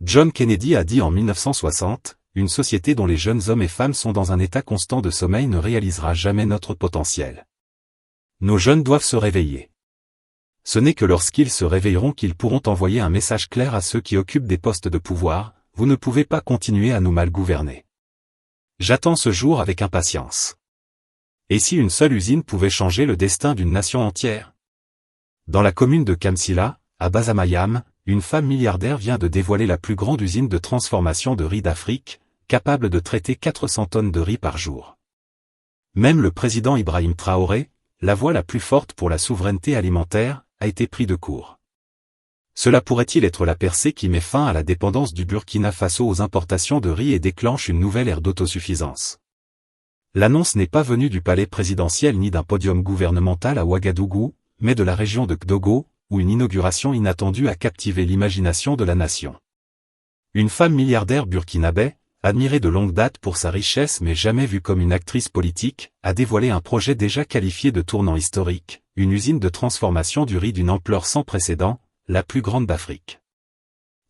John Kennedy a dit en 1960, « Une société dont les jeunes hommes et femmes sont dans un état constant de sommeil ne réalisera jamais notre potentiel. Nos jeunes doivent se réveiller. Ce n'est que lorsqu'ils se réveilleront qu'ils pourront envoyer un message clair à ceux qui occupent des postes de pouvoir, vous ne pouvez pas continuer à nous mal gouverner. J'attends ce jour avec impatience. » Et si une seule usine pouvait changer le destin d'une nation entière? Dans la commune de Kamsila, à Basamayam, une femme milliardaire vient de dévoiler la plus grande usine de transformation de riz d'Afrique, capable de traiter 400 tonnes de riz par jour. Même le président Ibrahim Traoré, la voix la plus forte pour la souveraineté alimentaire, a été pris de court. Cela pourrait-il être la percée qui met fin à la dépendance du Burkina Faso aux importations de riz et déclenche une nouvelle ère d'autosuffisance? L'annonce n'est pas venue du palais présidentiel ni d'un podium gouvernemental à Ouagadougou, mais de la région de Kdogo, où une inauguration inattendue a captivé l'imagination de la nation. Une femme milliardaire burkinabé, admirée de longue date pour sa richesse mais jamais vue comme une actrice politique, a dévoilé un projet déjà qualifié de tournant historique, une usine de transformation du riz d'une ampleur sans précédent, la plus grande d'Afrique.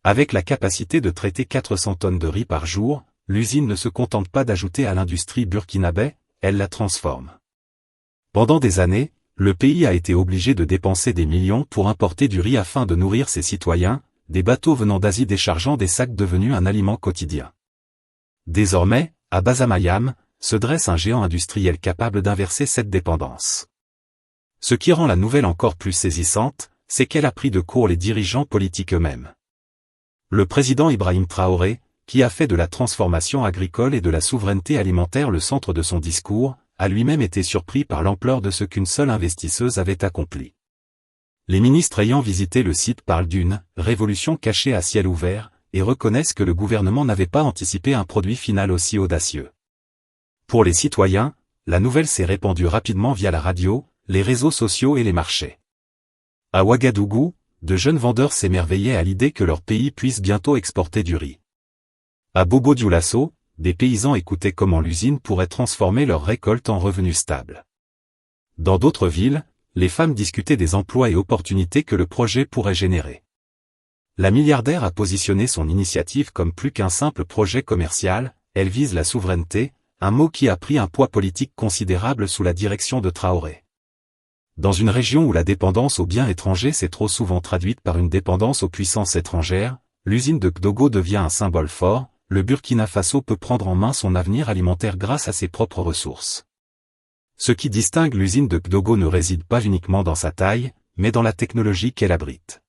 Avec la capacité de traiter 400 tonnes de riz par jour, l'usine ne se contente pas d'ajouter à l'industrie burkinabé, elle la transforme. Pendant des années, le pays a été obligé de dépenser des millions pour importer du riz afin de nourrir ses citoyens, des bateaux venant d'Asie déchargeant des sacs devenus un aliment quotidien. Désormais, à Basamayam, se dresse un géant industriel capable d'inverser cette dépendance. Ce qui rend la nouvelle encore plus saisissante, c'est qu'elle a pris de court les dirigeants politiques eux-mêmes. Le président Ibrahim Traoré, qui a fait de la transformation agricole et de la souveraineté alimentaire le centre de son discours, a lui-même été surpris par l'ampleur de ce qu'une seule investisseuse avait accompli. Les ministres ayant visité le site parlent d'une « révolution cachée à ciel ouvert » et reconnaissent que le gouvernement n'avait pas anticipé un produit final aussi audacieux. Pour les citoyens, la nouvelle s'est répandue rapidement via la radio, les réseaux sociaux et les marchés. À Ouagadougou, de jeunes vendeurs s'émerveillaient à l'idée que leur pays puisse bientôt exporter du riz. À Bobo-Dioulasso, des paysans écoutaient comment l'usine pourrait transformer leur récolte en revenus stables. Dans d'autres villes, les femmes discutaient des emplois et opportunités que le projet pourrait générer. La milliardaire a positionné son initiative comme plus qu'un simple projet commercial, elle vise la souveraineté, un mot qui a pris un poids politique considérable sous la direction de Traoré. Dans une région où la dépendance aux biens étrangers s'est trop souvent traduite par une dépendance aux puissances étrangères, l'usine de Kdogo devient un symbole fort. Le Burkina Faso peut prendre en main son avenir alimentaire grâce à ses propres ressources. Ce qui distingue l'usine de Kdogo ne réside pas uniquement dans sa taille, mais dans la technologie qu'elle abrite.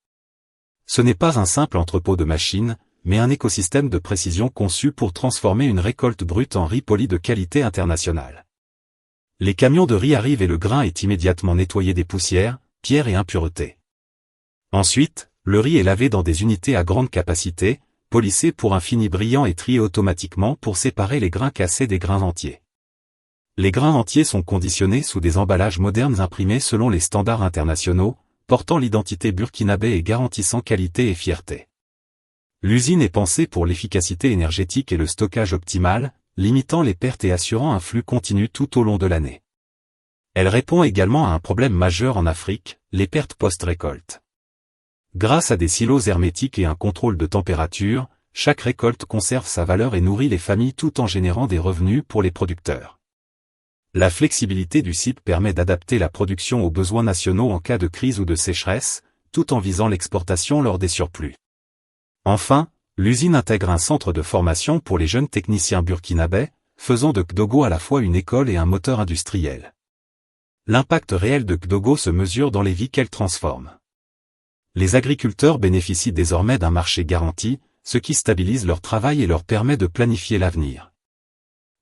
Ce n'est pas un simple entrepôt de machines, mais un écosystème de précision conçu pour transformer une récolte brute en riz poli de qualité internationale. Les camions de riz arrivent et le grain est immédiatement nettoyé des poussières, pierres et impuretés. Ensuite, le riz est lavé dans des unités à grande capacité, polissé pour un fini brillant et trié automatiquement pour séparer les grains cassés des grains entiers. Les grains entiers sont conditionnés sous des emballages modernes imprimés selon les standards internationaux, portant l'identité burkinabé et garantissant qualité et fierté. L'usine est pensée pour l'efficacité énergétique et le stockage optimal, limitant les pertes et assurant un flux continu tout au long de l'année. Elle répond également à un problème majeur en Afrique, les pertes post-récolte. Grâce à des silos hermétiques et un contrôle de température, chaque récolte conserve sa valeur et nourrit les familles tout en générant des revenus pour les producteurs. La flexibilité du site permet d'adapter la production aux besoins nationaux en cas de crise ou de sécheresse, tout en visant l'exportation lors des surplus. Enfin, l'usine intègre un centre de formation pour les jeunes techniciens burkinabés, faisant de Kdogo à la fois une école et un moteur industriel. L'impact réel de Kdogo se mesure dans les vies qu'elle transforme. Les agriculteurs bénéficient désormais d'un marché garanti, ce qui stabilise leur travail et leur permet de planifier l'avenir.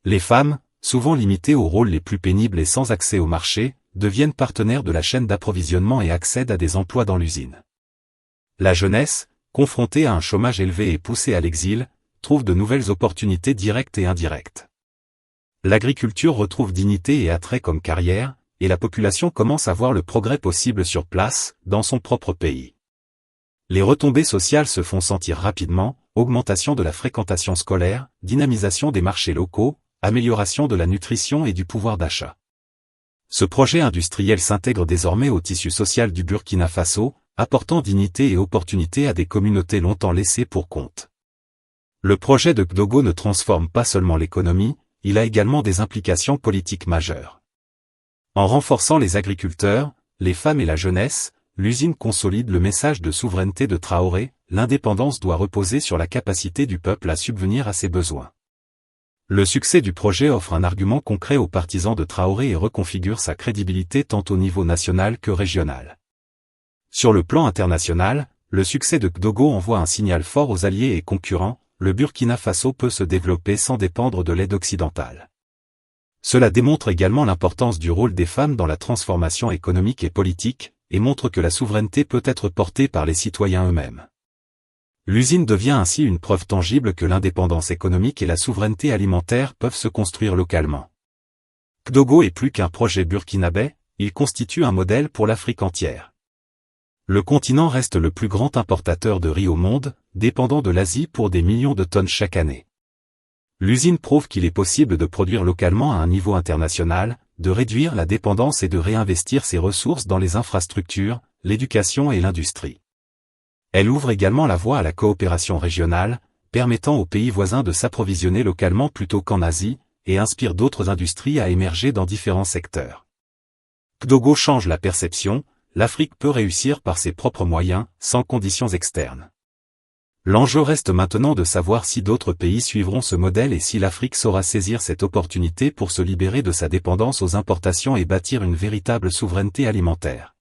Les femmes, souvent limitées aux rôles les plus pénibles et sans accès au marché, deviennent partenaires de la chaîne d'approvisionnement et accèdent à des emplois dans l'usine. La jeunesse, confrontée à un chômage élevé et poussée à l'exil, trouve de nouvelles opportunités directes et indirectes. L'agriculture retrouve dignité et attrait comme carrière, et la population commence à voir le progrès possible sur place, dans son propre pays. Les retombées sociales se font sentir rapidement, augmentation de la fréquentation scolaire, dynamisation des marchés locaux, amélioration de la nutrition et du pouvoir d'achat. Ce projet industriel s'intègre désormais au tissu social du Burkina Faso, apportant dignité et opportunité à des communautés longtemps laissées pour compte. Le projet de Kdogo ne transforme pas seulement l'économie, il a également des implications politiques majeures. En renforçant les agriculteurs, les femmes et la jeunesse, l'usine consolide le message de souveraineté de Traoré, l'indépendance doit reposer sur la capacité du peuple à subvenir à ses besoins. Le succès du projet offre un argument concret aux partisans de Traoré et reconfigure sa crédibilité tant au niveau national que régional. Sur le plan international, le succès de Kdogo envoie un signal fort aux alliés et concurrents, le Burkina Faso peut se développer sans dépendre de l'aide occidentale. Cela démontre également l'importance du rôle des femmes dans la transformation économique et politique, et montre que la souveraineté peut être portée par les citoyens eux-mêmes. L'usine devient ainsi une preuve tangible que l'indépendance économique et la souveraineté alimentaire peuvent se construire localement. Kdogo est plus qu'un projet burkinabé, il constitue un modèle pour l'Afrique entière. Le continent reste le plus grand importateur de riz au monde, dépendant de l'Asie pour des millions de tonnes chaque année. L'usine prouve qu'il est possible de produire localement à un niveau international, de réduire la dépendance et de réinvestir ses ressources dans les infrastructures, l'éducation et l'industrie. Elle ouvre également la voie à la coopération régionale, permettant aux pays voisins de s'approvisionner localement plutôt qu'en Asie, et inspire d'autres industries à émerger dans différents secteurs. Kdogo change la perception, l'Afrique peut réussir par ses propres moyens, sans conditions externes. L'enjeu reste maintenant de savoir si d'autres pays suivront ce modèle et si l'Afrique saura saisir cette opportunité pour se libérer de sa dépendance aux importations et bâtir une véritable souveraineté alimentaire.